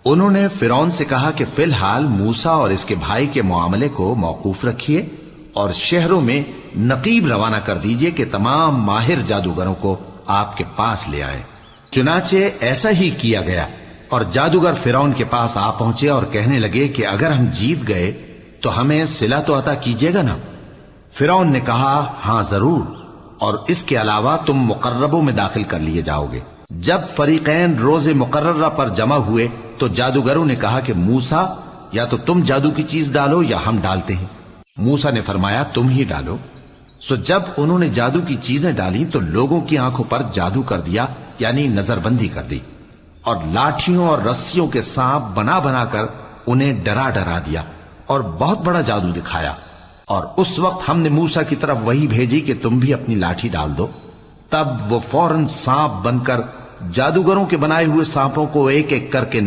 انہوں نے فرعون سے کہا کہ فی الحال موسیٰ اور اس کے بھائی کے معاملے کو موقوف رکھیے اور شہروں میں نقیب روانہ کر دیجئے کہ تمام ماہر جادوگروں کو آپ کے پاس لے آئے۔ چنانچہ ایسا ہی کیا گیا، اور جادوگر فرعون کے پاس آ پہنچے اور کہنے لگے کہ اگر ہم جیت گئے تو ہمیں صلہ تو عطا کیجیے گا نا؟ فرعون نے کہا ہاں ضرور، اور اس کے علاوہ تم مقربوں میں داخل کر لیے جاؤ گے۔ جب فریقین روز مقررہ پر جمع ہوئے تو جادوگروں نے کہا کہ موسیٰ یا تو تم جادو کی چیز ڈالو یا ہم ڈالتے ہیں۔ موسیٰ نے فرمایا تم ہی ڈالو۔ سو جب انہوں نے جادو کی چیزیں ڈالی تو لوگوں کی آنکھوں پر جادو کر دیا، یعنی نظر بندی کر دی، اور لاٹھیوں اور رسیوں کے سانپ بنا بنا کر انہیں ڈرا ڈرا دیا اور بہت بڑا جادو دکھایا۔ اور اس وقت ہم نے موسیٰ کی طرف وحی بھیجی کہ تم بھی اپنی لاٹھی ڈال دو۔ تب وہ فوراً سانپ بن کر جادوگروں کے بنائے ہوئے سانپوں کو ایک ایک کر کے